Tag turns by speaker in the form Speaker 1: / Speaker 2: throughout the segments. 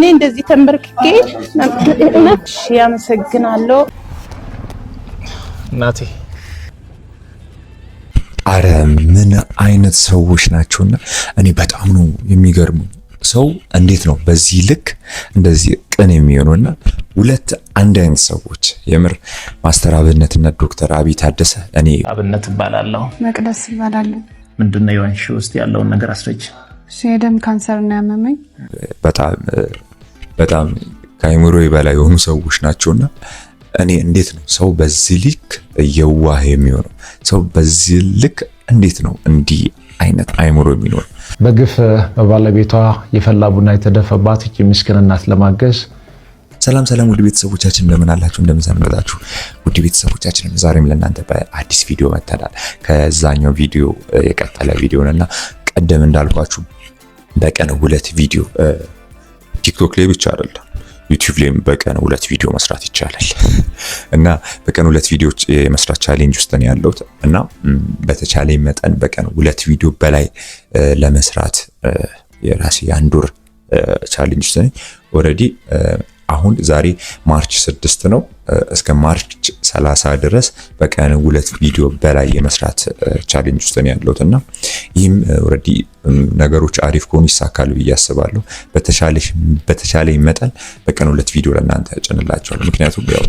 Speaker 1: እኔ እንደዚህ ተንበርክኬ እውነት ያመሰግናለሁ
Speaker 2: እናቴ።
Speaker 3: አረ ምን አይነት ሰዎች ናቸውና እኔ በጣም ነው የሚገርሙኝ። ሰው እንዴት ነው በዚህ ልክ እንደዚህ ቅን የሚሆነውና ሁለት አንድ አይነት ሰዎች የምር ማስተር አብነትና ዶክተር አብይ ታደሰ። እኔ
Speaker 2: አብነት እባላለሁ።
Speaker 4: መቅደስ እባላለሁ።
Speaker 2: ምንድነው የሆንሽው? ውስጥ ያለውን ነገር አስረጅ።
Speaker 4: የደም ካንሰር ነው ያመመኝ።
Speaker 3: በጣም ከአይምሮ በላይ የሆኑ ሰዎች ናቸውና እኔ እንዴት ነው ሰው በዚህ ልክ የዋህ የሚሆነው? ሰው በዚህ ልክ እንዴት ነው እንዲህ አይነት አይምሮ የሚኖር?
Speaker 2: በግፍ በባለቤቷ የፈላ ቡና የተደፈባት እቺ ምስኪን እናት ለማገዝ
Speaker 3: ሰላም ውድ ቤተሰቦቻችን እንደምን አላችሁ? እንደምን ሰነበታችሁ? ውድ ቤተሰቦቻችን ዛሬም ለእናንተ በአዲስ ቪዲዮ መጥተናል። ከዛኛው ቪዲዮ የቀጠለ ቪዲዮ ነውና ቀደም እንዳልኳችሁ በቀን 2 ቪዲዮ ቲክቶክ ላይ ብቻ አይደለም ዩቲዩብ ላይ በቀን 2 ቪዲዮ መስራት ይቻላል እና በቀን 2 ቪዲዮዎች የመስራት ቻሌንጅ ውስጥ ነው ያለሁት እና በተቻለ መጠን በቀን 2 ቪዲዮ በላይ ለመስራት የራሴ አንድ ወር ቻሌንጅ ውስጥ ነኝ። ኦሬዲ አሁን ዛሬ ማርች 6 ነው። እስከ ማርች 30 ድረስ በቀን 2 ቪዲዮ በላይ የመስራት ቻሌንጅ ውስጥ ነው ያለሁት እና ይህም ኦሬዲ ነገሮች አሪፍ ከሆኑ ይሳካሉ ብዬ አስባለሁ። በተቻለ መጠን በቀን 2 ቪዲዮ ለእናንተ እጭንላችኋለሁ። ምክንያቱም ያው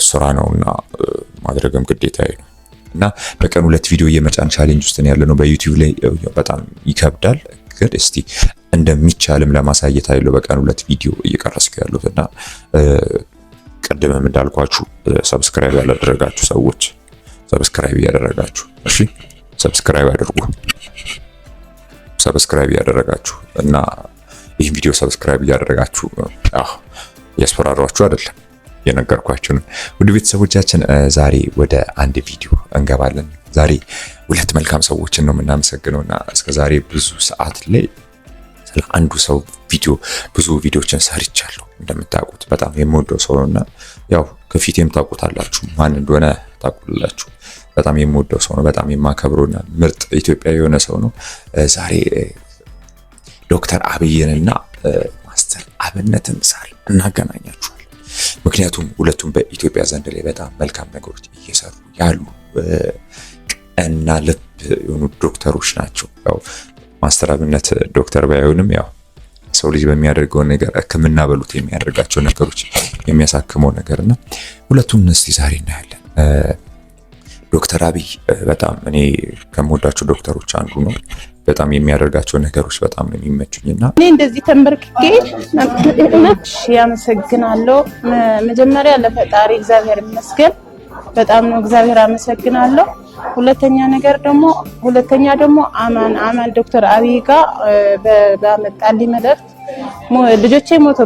Speaker 3: ስራ ነውና ማድረግም ግዴታዬ ነው እና በቀን 2 ቪዲዮ የመጫን ቻሌንጅ ውስጥ ነው ያለነው። በዩቲዩብ ላይ በጣም ይከብዳል፣ ግን እስቲ እንደሚቻልም ለማሳየት አይሎ በቀን 2 ቪዲዮ እየቀረስኩ ያለሁትና ቀደም እንዳልኳችሁ ሰብስክራይብ ያላደረጋችሁ ሰዎች ሰብስክራይብ ያደረጋችሁ፣ እሺ ሰብስክራይብ አድርጉ። ሰብስክራይብ ያደረጋችሁ እና ይህን ቪዲዮ ሰብስክራይብ ያደረጋችሁ ያስፈራሯችሁ አይደለም የነገርኳችሁ ነው። ውድ ቤተሰቦቻችን ዛሬ ወደ አንድ ቪዲዮ እንገባለን። ዛሬ 2 መልካም ሰዎችን ነው የምናመሰግነውና እስከዛሬ ብዙ ሰዓት ላይ ስለ አንዱ ሰው ቪዲዮ ብዙ ቪዲዮችን ሰርቻለሁ። እንደምታውቁት በጣም የምወደው ሰው ነውና ያው ከፊቴም ታውቁታላችሁ፣ ማን እንደሆነ ታውቁላችሁ። በጣም የምወደው ሰው ነው፣ በጣም የማከብረውና ምርጥ ኢትዮጵያዊ የሆነ ሰው ነው። ዛሬ ዶክተር አብይንና ማስተር አብነትን ዛሬ እናገናኛችኋለን። ምክንያቱም ሁለቱም በኢትዮጵያ ዘንድ ላይ በጣም መልካም ነገሮች እየሰሩ ያሉ እና ልብ የሆኑ ዶክተሮች ናቸው። ያው ማስተር አብነት ዶክተር ባይሆንም ያው ሰው ልጅ በሚያደርገው ነገር ሕክምና በሉት የሚያደርጋቸው ነገሮች የሚያሳክመው ነገርና ሁለቱም እስቲ ዛሬ እናያለን። ዶክተር አብይ በጣም እኔ ከምወዳቸው ዶክተሮች አንዱ ነው። በጣም የሚያደርጋቸው ነገሮች በጣም ነው የሚመቹኝና
Speaker 1: እኔ እንደዚህ ተንበርክኬ እውነት ያመሰግናለሁ። መጀመሪያ ለፈጣሪ እግዚአብሔር ይመስገን፣ በጣም ነው እግዚአብሔር አመሰግናለሁ። ሁለተኛ ደግሞ አማን ዶክተር አብይ ጋር በመጣልኝ መልእክት ልጆቼ ሞቶ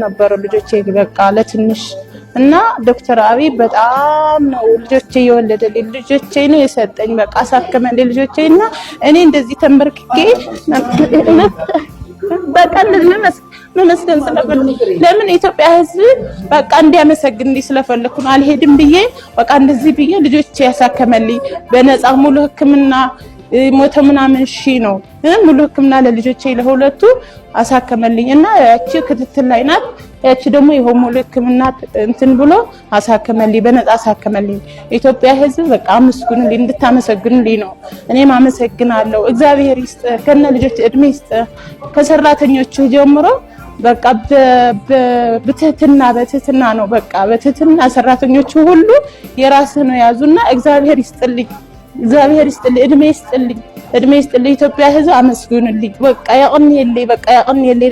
Speaker 1: ነበሩ ልጆቼ በቃ ለትንሽ እና ዶክተር አብይ በጣም ነው ልጆቼ የወለደልኝ፣ ልጆቼ ነው የሰጠኝ፣ በቃ አሳከመልኝ ልጆቼና እኔ እንደዚህ ተንበርክኬ በቃ መመስገን ስለፈለኩ ለምን ኢትዮጵያ ሕዝብ በቃ እንዲያመሰግንልኝ ስለፈለኩ ነው። አልሄድም ብዬ በቃ እንደዚህ ብዬ ልጆቼ ያሳከመልኝ በነፃ ሙሉ ሕክምና ሞተ ምናምን ነው ሙሉ ሕክምና ለልጆቼ ለሁለቱ አሳከመልኝ እና ያቺ ክትትል ላይ ናት። ያቺ ደግሞ ይሄው ሙሉ ሕክምና እንትን ብሎ አሳከመልኝ፣ በነፃ አሳከመልኝ። ኢትዮጵያ ሕዝብ በቃ አመስግኑልኝ፣ እንድታመሰግኑልኝ ነው። እኔም አመሰግናለሁ። እግዚአብሔር ይስጥ፣ ከነ ልጆች እድሜ ይስጥ። ከሰራተኞቹ ጀምሮ በቃ በትህትና ነው በቃ በትህትና ሰራተኞቹ ሁሉ የራስህ ነው ያዙና እግዚአብሔር ይስጥልኝ፣ እግዚአብሔር ይስጥልኝ፣ እድሜ ይስጥልኝ። ኢትዮጵያ ሕዝብ አመስግኑልኝ። በቃ ያቅንየልኝ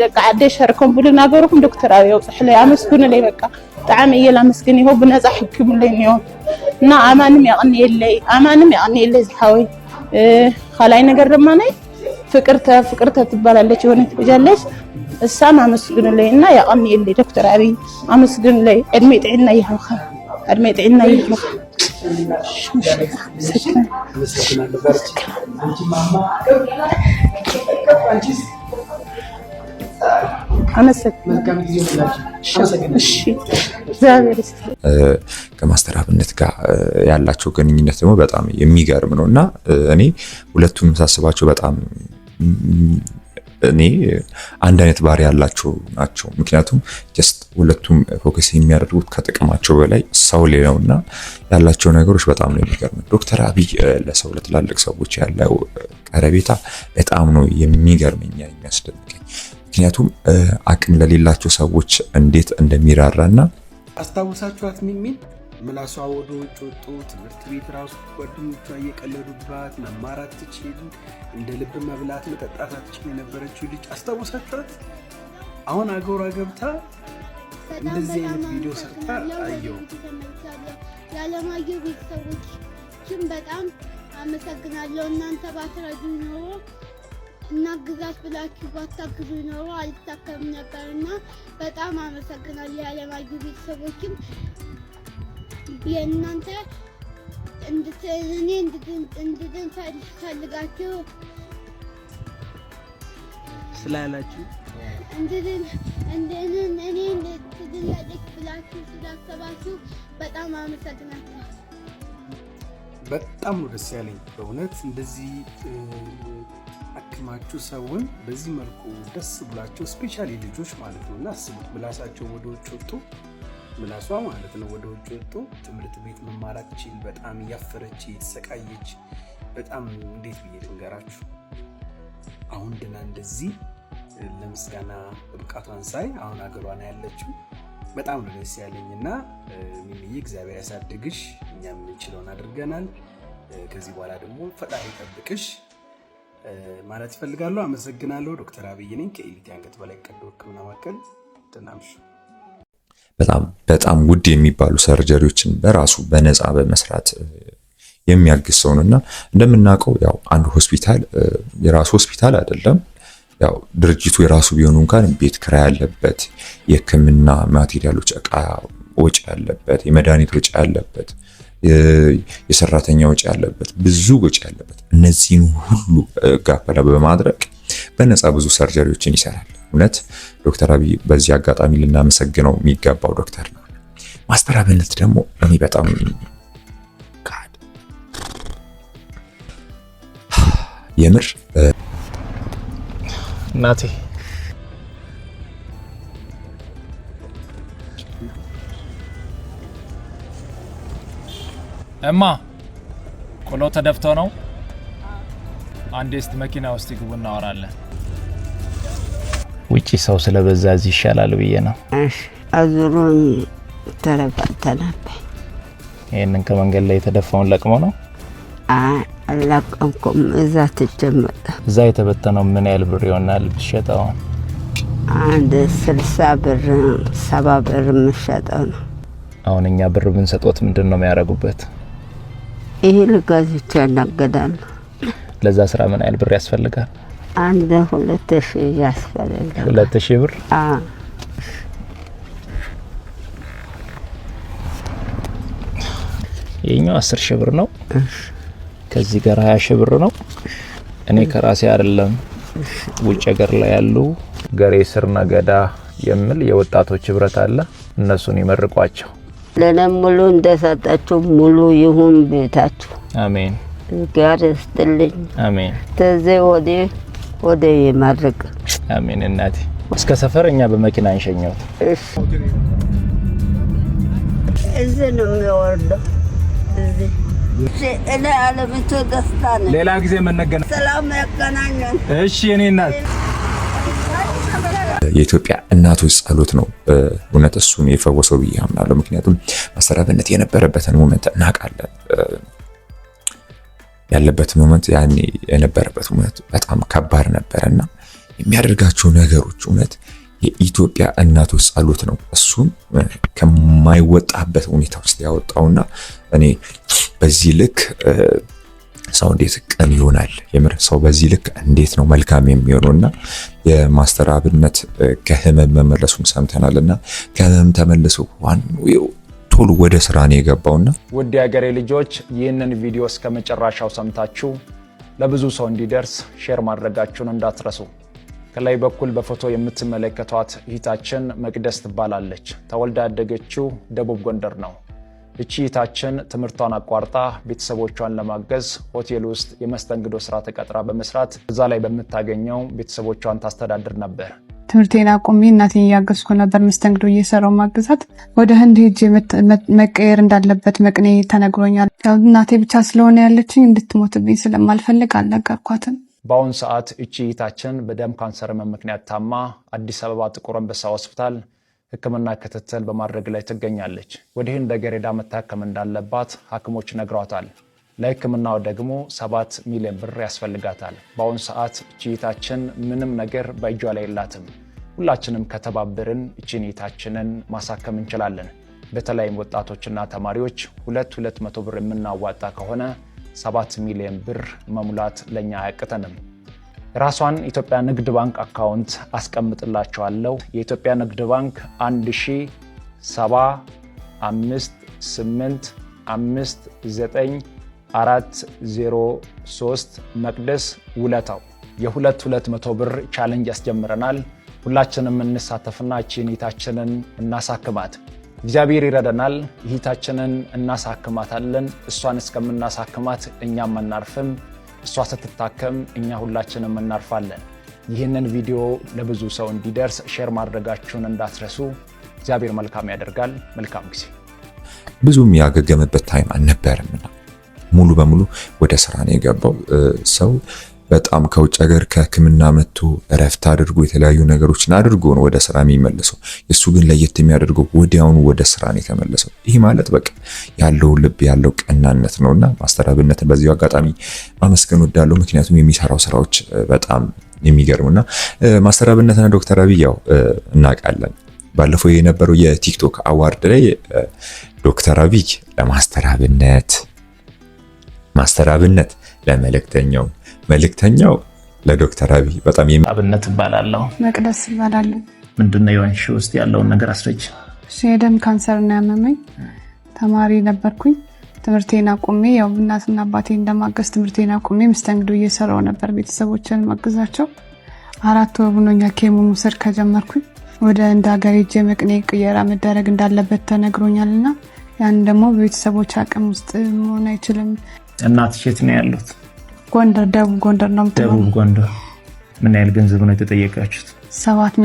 Speaker 1: በቃ አደሸርኩም ብሉ ነገርኩም ዶክተር አብይ ወጽሕለይ አመስግኑልኝ። በቃ ጣዕም እየላ መስግን ይሆ ብነፃ ሕክምልኝ ነው እና አማንም ያቅንየልኝ ዝሓወይ ኻላይ ነገር ድማ ናይ ፍቅርተ ትባላለች የሆነ ትበጃለች እሳም አመስግኑልኝ እና ያቅንየልኝ ዶክተር አብይ አመስግኑልኝ። እድሜ ጤና ይሁንኻ
Speaker 3: ከማስተር አብነት ጋር ያላቸው ግንኙነት ደግሞ በጣም የሚገርም ነውና እኔ ሁለቱንም ሳስባቸው በጣም እኔ አንድ አይነት ባህሪ ያላቸው ናቸው። ምክንያቱም ጀስት ሁለቱም ፎከስ የሚያደርጉት ከጥቅማቸው በላይ ሰው ሌላውና ያላቸው ነገሮች በጣም ነው የሚገርመው። ዶክተር አብይ ለሰው ለትላልቅ ሰዎች ያለው ቀረቤታ በጣም ነው የሚገርመኝ የሚያስደንቀኝ። ምክንያቱም አቅም ለሌላቸው ሰዎች እንዴት እንደሚራራና
Speaker 5: አስታውሳችኋት ሚሚን ምላሷ ወደ ውጭ ወጡ። ትምህርት ቤት ራሱ ጓደኞቿ እየቀለዱባት መማር አትችል፣ እንደ ልብ መብላት መጠጣት አትችል የነበረችው ልጅ አስታውሳችኋት? አሁን አገሯ ገብታ እንደዚህ አይነት ቪዲዮ ሰርታ አየሁ።
Speaker 6: ያለማየሁ ቤተሰቦችም በጣም አመሰግናለሁ። እናንተ ባትረዱኝ ኖሮ እናግዛት ብላችሁ ባታግዙኝ ኖሮ አልታከምም ነበርና በጣም አመሰግናለሁ። ያለማየሁ ቤተሰቦችም የእናንተ እኔ እንድድን ፈልጋችሁ
Speaker 5: ስላላችሁ
Speaker 6: እኔ እንድድን ብላችሁ ስላሰባችሁ በጣም አመሰግናለሁ።
Speaker 5: በጣም ነው ደስ ያለኝ በእውነት እንደዚህ አክማችሁ ሰውን በዚህ መልኩ ደስ ብላቸው ስፔሻሊ ልጆች ማለት ነውና አስቡት። ምላሳቸው ወደ ውጭ ወጡ፣ ምላሷ ማለት ነው ወደ ውጭ ወጡ። ትምህርት ቤት መማራችን በጣም ያፈረች የተሰቃየች በጣም እንዴት ብዬ ልንገራችሁ። አሁን ድና እንደዚህ ለምስጋና ብቃቷን ሳይ አሁን አገሯ ነው ያለችው። በጣም ነው ደስ ያለኝና ሚሚዬ እግዚአብሔር ያሳድግሽ። እኛም የምንችለውን አድርገናል። ከዚህ በኋላ ደግሞ ፈጣሪ ይጠብቅሽ ማለት እፈልጋለሁ። አመሰግናለሁ። ዶክተር አብይ ነኝ ከኤሊት አንገት በላይ ቀዶ ሕክምና ማዕከል ደናምሽ።
Speaker 3: በጣም ውድ የሚባሉ ሰርጀሪዎችን በራሱ በነፃ በመስራት የሚያግዝ ሰው ነውና እንደምናውቀው ያው አንድ ሆስፒታል የራሱ ሆስፒታል አይደለም። ያው ድርጅቱ የራሱ ቢሆን እንኳን ቤት ኪራይ ያለበት፣ የህክምና ማቴሪያሎች እቃ ወጪ ያለበት፣ የመድኃኒት ወጪ ያለበት፣ የሰራተኛ ወጪ ያለበት፣ ብዙ ወጪ ያለበት እነዚህን ሁሉ ጋፈላ በማድረግ በነፃ ብዙ ሰርጀሪዎችን ይሰራል። እውነት ዶክተር አብይ በዚህ አጋጣሚ ልናመሰግነው የሚገባው ዶክተር ነው። ማስተር አብነት ደግሞ እኔ በጣም የምር
Speaker 2: እናቴ
Speaker 7: እማ ቆሎ ተደፍቶ ነው። አንዴ እስቲ መኪና ውስጥ ግቡ እናወራለን።
Speaker 2: ውጪ ሰው ስለበዛ እዚህ ይሻላል ብዬ ነው።
Speaker 8: እሺ አዙሩን ተረባተናበኝ።
Speaker 2: ይሄንን ከመንገድ ላይ የተደፋውን ለቅሞ ነው?
Speaker 8: አላቀምኩም። እዛ ተጀመረ።
Speaker 2: እዛ የተበተነው ምን ያህል ብር ይሆናል ብትሸጠው?
Speaker 8: አንድ 60 ብር 70 ብር የምሸጠው ነው።
Speaker 2: አሁን እኛ ብር ብንሰጦት ምንድን ነው የሚያደርጉበት?
Speaker 8: ይሄ ልጋዝቻ ያናገዳሉ።
Speaker 2: ለዛ ስራ ምን ያህል ብር ያስፈልጋል?
Speaker 8: አንድ 2000 ያስፈልጋል።
Speaker 2: 2000 ብር? የኛው 10,000 ብር ነው። ከዚህ ጋር 20,000 ብር ነው። እኔ ከራሴ አይደለም ውጭ ሀገር ላይ ያሉ ገሬ ስር ነገዳ የሚል የወጣቶች ህብረት አለ። እነሱን ይመርቋቸው።
Speaker 8: ለነም ሙሉ እንደሰጣችሁ ሙሉ ይሁን ቤታችሁ።
Speaker 2: አሜን።
Speaker 8: ጋር ይስጥልኝ።
Speaker 2: አሜን።
Speaker 8: ተዘይ ወደ ይማርክ።
Speaker 2: አሜን። እናቴ እስከ ሰፈር እኛ በመኪና እንሸኘው።
Speaker 8: እሺ እዚህ ነው የሚወርደው። እዚህ እኔ አለምቶ ደስታ ነኝ።
Speaker 7: ሌላ ጊዜ መነገና
Speaker 8: ሰላም ያገናኘን።
Speaker 7: እሺ የኔ እናት
Speaker 3: የኢትዮጵያ እናቶች ጸሎት ነው እውነት እሱን የፈወሰው ብዬ አምናለሁ። ምክንያቱም ማስተር አብነት የነበረበትን ሞመንት እናውቃለን። ያለበት ሞመንት ያኔ የነበረበት ሞመንት በጣም ከባድ ነበርና የሚያደርጋቸው ነገሮች እውነት የኢትዮጵያ እናቶች ጸሎት ነው እሱን ከማይወጣበት ሁኔታ ውስጥ ያወጣውና እኔ በዚህ ልክ ሰው እንዴት ቀን ይሆናል? የምር ሰው በዚህ ልክ እንዴት ነው መልካም የሚሆነውና የማስተር አብነት ከህመም መመለሱን ሰምተናልና ከህመም ተመልሶ ዋናው ቶሎ ወደ ስራ ነው የገባውና
Speaker 7: ውድ የሀገሬ ልጆች ይህንን ቪዲዮ እስከ መጨረሻው ሰምታችሁ ለብዙ ሰው እንዲደርስ ሼር ማድረጋችሁን እንዳትረሱ። ከላይ በኩል በፎቶ የምትመለከቷት እህታችን መቅደስ ትባላለች። ተወልዳ ያደገችው ደቡብ ጎንደር ነው። እቺታችን ትምህርቷን አቋርጣ ቤተሰቦቿን ለማገዝ ሆቴል ውስጥ የመስተንግዶ ስራ ተቀጥራ በመስራት እዛ ላይ በመታገኘው ቤተሰቦቿን ታስተዳድር ነበር።
Speaker 4: ትምህርቴን አቁሜ እናቴን እያገዝኩ ነበር መስተንግዶ እየሰራው ማገዛት። ወደ ህንድ ሄጄ መቀየር እንዳለበት መቅኔ ተነግሮኛል። ያው እናቴ ብቻ ስለሆነ ያለችኝ እንድትሞትብኝ ስለማልፈልግ አልነገርኳትም።
Speaker 7: በአሁን ሰዓት እቺታችን በደም ካንሰር ምክንያት ታማ አዲስ አበባ ጥቁር አንበሳ ሆስፒታል ሕክምና ክትትል በማድረግ ላይ ትገኛለች። ወደ ህንድ ሀገር ሄዳ መታከም እንዳለባት ሐኪሞች ነግሯታል። ለሕክምናው ደግሞ 7 ሚሊዮን ብር ያስፈልጋታል። በአሁን ሰዓት እቺታችን ምንም ነገር በእጇ ላይ የላትም። ሁላችንም ከተባበርን እቺታችንን ማሳከም እንችላለን። በተለይም ወጣቶችና ተማሪዎች 200 ብር የምናዋጣ ከሆነ 7 ሚሊዮን ብር መሙላት ለኛ አያቅተንም። ራሷን ኢትዮጵያ ንግድ ባንክ አካውንት አስቀምጥላችኋለሁ። የኢትዮጵያ ንግድ ባንክ 1075859 መቅደስ ውለታው የ200 ብር ቻሌንጅ ያስጀምረናል። ሁላችንም እንሳተፍና እቺታችንን እናሳክማት። እግዚአብሔር ይረዳናል። እህታችንን እናሳክማታለን። እሷን እስከምናሳክማት እኛም አናርፍም። እሷ ስትታከም እኛ ሁላችንም እናርፋለን። ይህንን ቪዲዮ ለብዙ ሰው እንዲደርስ ሼር ማድረጋችሁን እንዳትረሱ። እግዚአብሔር መልካም ያደርጋል። መልካም ጊዜ።
Speaker 3: ብዙም ያገገመበት ታይም አልነበረምና ሙሉ በሙሉ ወደ ስራ ነው የገባው። ሰው በጣም ከውጭ ሀገር ከሕክምና መጥቶ እረፍት አድርጎ የተለያዩ ነገሮችን አድርጎ ነው ወደ ስራ የሚመለሰው። እሱ ግን ለየት የሚያደርገው ወዲያውኑ ወደ ስራ ነው የተመለሰው። ይህ ማለት በቃ ያለው ልብ ያለው ቀናነት ነውና ማስተር አብነትን በዚሁ አጋጣሚ ማመስገን ወዳለው። ምክንያቱም የሚሰራው ስራዎች በጣም የሚገርሙና ማስተር አብነትና ዶክተር አብይ ያው እናውቃለን። ባለፈው የነበረው የቲክቶክ አዋርድ ላይ ዶክተር አብይ ለማስተር አብነት ለመልእክተኛው ለዶክተር አብይ በጣም
Speaker 2: አብነት እባላለሁ።
Speaker 4: መቅደስ እባላለሁ።
Speaker 2: ምንድነው የሆንሽ ውስጥ ያለውን ነገር አስረጅ።
Speaker 4: የደም ካንሰር ነው ያመመኝ። ተማሪ ነበርኩኝ። ትምህርቴን አቁሜ ያው እናትና አባቴ እንደማገዝ ትምህርቴን አቁሜ መስተንግዶ እየሰራው ነበር ቤተሰቦችን ማገዛቸው። 4 ወር ሆኖኛል ኬሞ መውሰድ ከጀመርኩኝ። ወደ እንደ ሀገር ሄጄ መቅኔ ቅየራ መደረግ እንዳለበት ተነግሮኛልና ያን ደግሞ በቤተሰቦች አቅም ውስጥ መሆን አይችልም።
Speaker 2: እናትሽ የት ነው ያሉት?
Speaker 4: ጎንደር፣ ደቡብ ጎንደር ነው።
Speaker 2: ደቡብ ጎንደር። ምን ያህል ገንዘብ ነው የተጠየቃችሁት?
Speaker 4: 7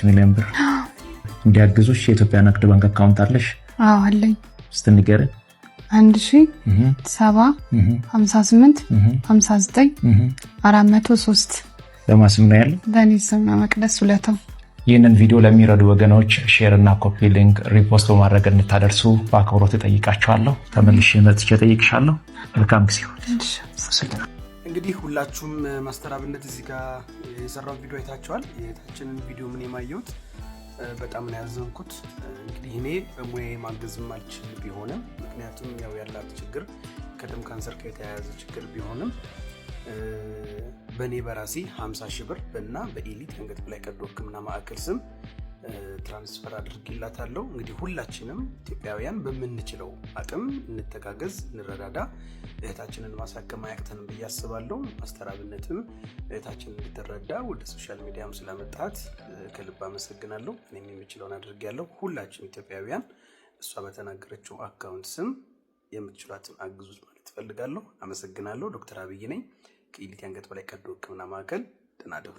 Speaker 2: ሚሊዮን ብር እንዲያግዙሽ የኢትዮጵያ ንግድ ባንክ አካውንት አለሽ?
Speaker 4: አዎ አለኝ።
Speaker 2: እስቲ ንገረኝ።
Speaker 4: 107059
Speaker 2: ለማስም ነው ያለው።
Speaker 4: ለኔ ስም መቅደስ ውለታው።
Speaker 2: ይህንን ቪዲዮ ለሚረዱ ወገኖች ሼር እና ኮፒ ሊንክ ሪፖስት በማድረግ እንድታደርሱ በአክብሮት እጠይቃችኋለሁ። ተመልሼ መጥቼ እጠይቅሻለሁ። መልካም ጊዜ።
Speaker 5: እንግዲህ ሁላችሁም ማስተር አብነት እዚህ ጋር የሰራው ቪዲዮ አይታችኋል። የታችንን ቪዲዮ ምን የማየሁት በጣም ነው ያዘንኩት። እንግዲህ እኔ በሙያዬ ማገዝም አልችል ቢሆንም ምክንያቱም ያው ያላት ችግር ከደም ካንሰር ጋር የተያያዘ ችግር ቢሆንም በእኔ በራሴ 50 ሺህ ብር እና በኤሊት የአንገት በላይ ቀዶ ሕክምና ማዕከል ስም ትራንስፈር አድርጌላታለሁ። እንግዲህ ሁላችንም ኢትዮጵያውያን በምንችለው አቅም እንተጋገዝ፣ እንረዳዳ። እህታችንን ማሳከም አያቅተንም ብዬ አስባለሁ። ማስተር አብነትም እህታችንን እንድትረዳ ወደ ሶሻል ሚዲያም ስላመጣት ከልብ አመሰግናለሁ። እኔም የምችለውን አድርጌያለሁ። ሁላችን ኢትዮጵያውያን እሷ በተናገረችው አካውንት ስም የምትችሏትን አግዙት ማለት እፈልጋለሁ። አመሰግናለሁ። ዶክተር አብይ ነኝ ከኤሊት የአንገት በላይ ቀዶ ሕክምና ማዕከል። ተናደሩ።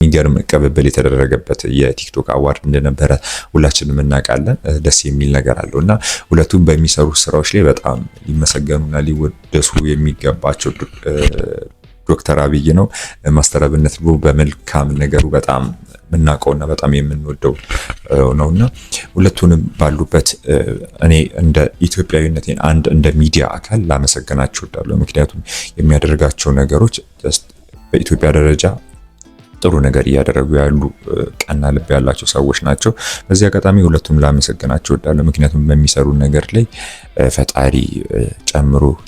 Speaker 3: የሚገርም ቀበበል የተደረገበት የቲክቶክ አዋርድ እንደነበረ ሁላችንም እናውቃለን። ደስ የሚል ነገር አለውና ሁለቱም በሚሰሩ ስራዎች ላይ በጣም ሊመሰገኑና ሊወደሱ የሚገባቸው ዶክተር አብይ ነው። ማስተር አብነት ደግሞ በመልካም ነገሩ በጣም የምናውቀውና በጣም የምንወደው ነውና ሁለቱንም ባሉበት እኔ እንደ ኢትዮጵያዊነቴን አንድ እንደ ሚዲያ አካል ላመሰግናቸው እወዳለሁ። ምክንያቱም የሚያደርጋቸው ነገሮች በኢትዮጵያ ደረጃ ጥሩ ነገር እያደረጉ ያሉ ቀና ልብ ያላቸው ሰዎች ናቸው። በዚህ አጋጣሚ ሁለቱም ላመሰግናቸው እወዳለሁ። ምክንያቱም በሚሰሩ ነገር ላይ ፈጣሪ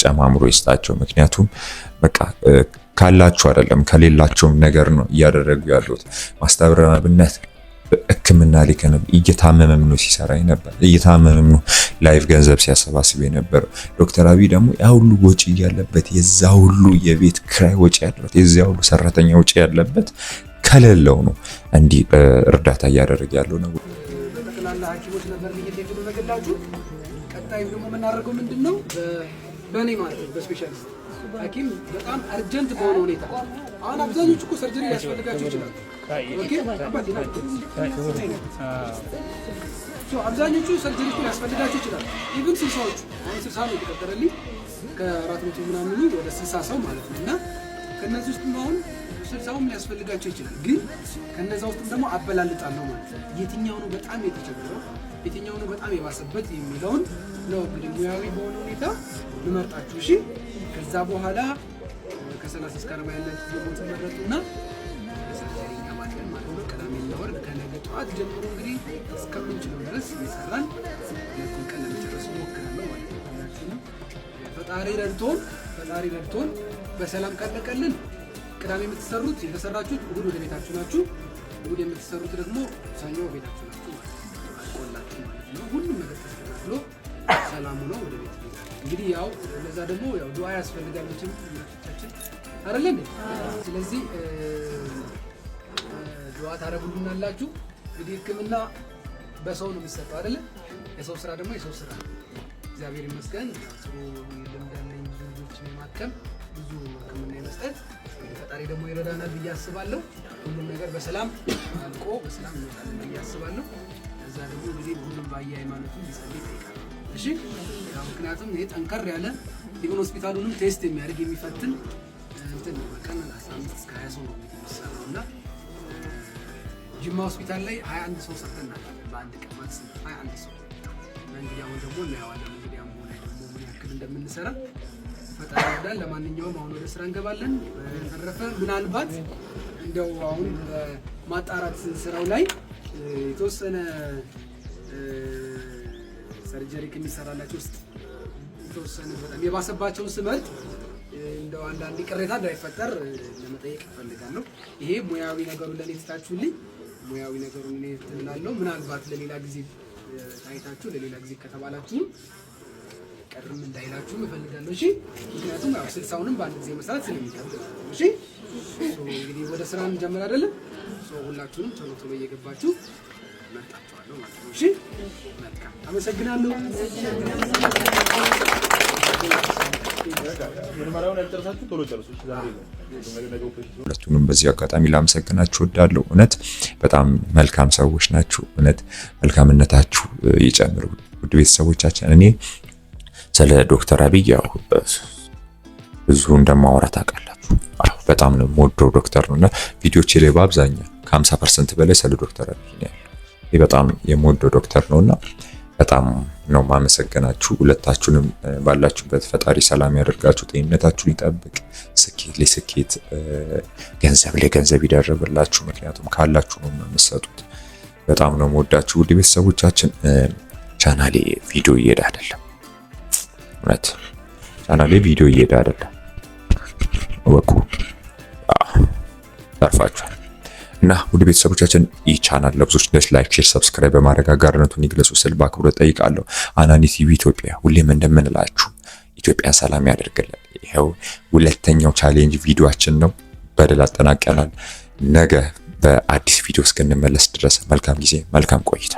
Speaker 3: ጨማምሮ ይስጣቸው። ምክንያቱም በቃ ካላቸው አይደለም ከሌላቸውም ነገር ነው እያደረጉ ያሉት። ማስተር አብነት ሕክምና ላይ እየታመመም ነው ሲሰራ ነበር፣ እየታመመም ነው ላይፍ ገንዘብ ሲያሰባስብ ነበር። ዶክተር አብይ ደግሞ ያ ሁሉ ወጪ ያለበት የዛ ሁሉ የቤት ክራይ ወጪ ያለበት የዛ ሁሉ ሰራተኛ ወጪ ያለበት ከሌለው ነው እንዲህ እርዳታ እያደረገ ያለው ነው።
Speaker 5: በጠቅላላ ስለ ሐኪሞች ነበር እየጠየቁ ነው ነገላችሁ። ቀጣዩ ደግሞ የምናደርገው ምንድነው በእኔ ማለት ነው በስፔሻሊስት ሐኪም በጣም አርጀንት በሆነ ሁኔታ አሁን አብዛኞቹ እኮ ሰርጀሪ ሊያስፈልጋቸው ይችላል። ኦኬ አብዛኞቹ ሰርጀሪ ሊያስፈልጋቸው ይችላል። ኢቭን 60ዎቹ አሁን 60 ነው የተቀጠረልኝ ከ400 ምናምን ወደ 60 ሰው ማለት ነው። እና ከነዚህ ውስጥ አሁን 60ም ሊያስፈልጋቸው ይችላል። ግን ከነዛ ውስጥ ደግሞ አበላልጣለሁ ማለት ነው። የትኛው ነው በጣም የተቸገረው፣ የትኛው ነው በጣም የባሰበት የሚለውን ነው እንግዲህ ሙያዊ በሆነ ሁኔታ ልመርጣችሁ። እሺ ከዛ በኋላ ከ30 እስከ 40 ያላችሁ ደግሞ ተመረጡና ሰርጀሪኛ ማለት ነው ቅዳሜና እሑድ ከነገ ጠዋት ጀምሮ እንግዲህ እስከምንችለው ድረስ እየሰራን ሁለቱን ቀን ለመጨረስ ሞክራለሁ ማለት ነው። ፈጣሪ ረድቶን በሰላም ካለቀልን ቅዳሜ የምትሰሩት የተሰራችሁት እሑድ ወደ ቤታችሁ ናችሁ። እሑድ የምትሰሩት ደግሞ ሰኞ ቤታችሁ ናችሁ አልቆላችሁ ማለት ነው። ሁሉም ነገር ተስተካክሎ ሰላም ነው ወደ ቤት እንግዲህ ያው ለዛ ደግሞ ያው ዱዓ ያስፈልጋል ምንጭቻችን አይደል እንዴ? ስለዚህ ዱዓ ታረጉልናላችሁ። እንግዲህ ሕክምና በሰው ነው የሚሰጠው አይደል? የሰው ስራ ደግሞ የሰው ስራ እግዚአብሔር ይመስገን ጥሩ ልምድ ያለኝ ብዙ ልጆችን የማከም ብዙ ሕክምና የመስጠት ፈጣሪ ደግሞ ይረዳናል ብዬ አስባለሁ። ሁሉም ነገር በሰላም አልቆ በሰላም እንወጣለን ብዬ አስባለሁ። እዛ ደግሞ እንግዲህ ሁሉም በየሃይማኖቱ ሊጸልይ ይጠይቃል። እሺ ያው ምክንያቱም ይሄ ጠንከር ያለ ኢቭን ሆስፒታሉንም ቴስት የሚያደርግ የሚፈትን እንትን በቀን 15 እስከ 20 ሰው ነው የሚሰራው እና ጅማ ሆስፒታል ላይ 21 ሰው ሰርተናል በአንድ ቀን ማክሲም 21 ሰው። እንግዲህ አሁን ደግሞ እናየዋለን እንግዲህ አሁን ደግሞ ምን ያክል እንደምንሰራ ፈጣሪ ይርዳን። ለማንኛውም አሁን ወደ ስራ እንገባለን። በተረፈ ምናልባት እንደው አሁን ማጣራት ስራው ላይ የተወሰነ ሰርጀሪ ከሚሰራላቸው ውስጥ የተወሰነ በጣም የባሰባቸውን ስመርጥ እንደው አንዳንድ ቅሬታ እንዳይፈጠር ለመጠየቅ እፈልጋለሁ። ይሄ ሙያዊ ነገሩን ለኔ ትታችሁልኝ ሙያዊ ነገሩን እኔ ትላለሁ። ምናልባት ለሌላ ጊዜ ታይታችሁ ለሌላ ጊዜ ከተባላችሁ ቀርም እንዳይላችሁ እፈልጋለሁ። እሺ ምክንያቱም ያው 60ውንም በአንድ ጊዜ መስራት ስለሚከብድ። እሺ እንግዲህ ወደ ስራ እንጀምር አይደለም? ሁላችሁንም ቶሎ ቶሎ እየገባችሁ መጣችኋለሁ ማለት ነው። እሺ መልካም አመሰግናለሁ።
Speaker 3: ሁለቱንም በዚህ አጋጣሚ ላመሰግናችሁ እወዳለሁ። እውነት በጣም መልካም ሰዎች ናችሁ። እውነት መልካምነታችሁ ይጨምር። ውድ ቤተሰቦቻችን እኔ ስለ ዶክተር አብይ ያው ብዙ እንደማወራ ታውቃላችሁ። በጣም ነው የምወደው ዶክተር ነውና ቪዲዮቼ ላይ በአብዛኛው ከ50% በላይ ስለ ዶክተር አብይ ነው ያለው። ይሄ በጣም የምወደው ዶክተር ነውና በጣም ነው ማመሰግናችሁ። ሁለታችሁንም ባላችሁበት ፈጣሪ ሰላም ያደርጋችሁ፣ ጤንነታችሁን ይጠብቅ፣ ስኬት ለስኬት ገንዘብ ለገንዘብ ይደርብላችሁ። ምክንያቱም ካላችሁ ነው የምትሰጡት። በጣም ነው የምወዳችሁ ውድ ቤተሰቦቻችን። ቻናሌ ቪዲዮ እየሄደ አይደለም፣ እውነት ቻናሌ ቪዲዮ እየሄደ አይደለም። ወቁ ተርፋችኋል። እና ውድ ቤተሰቦቻችን ይህ ቻናል ለብዙዎች ደስ ላይክ፣ ሼር፣ ሰብስክራይብ በማድረግ አጋርነቱን ይግለጹ ስል በአክብሮት ጠይቃለሁ። አናኒ ቲቪ ኢትዮጵያ ሁሌም እንደምንላችሁ ኢትዮጵያን ሰላም ያደርግልን። ይሄው ሁለተኛው ቻሌንጅ ቪዲዮአችን ነው። በድል አጠናቀናል። ነገ በአዲስ ቪዲዮ እስክንመለስ ድረስ መልካም ጊዜ፣ መልካም ቆይታ።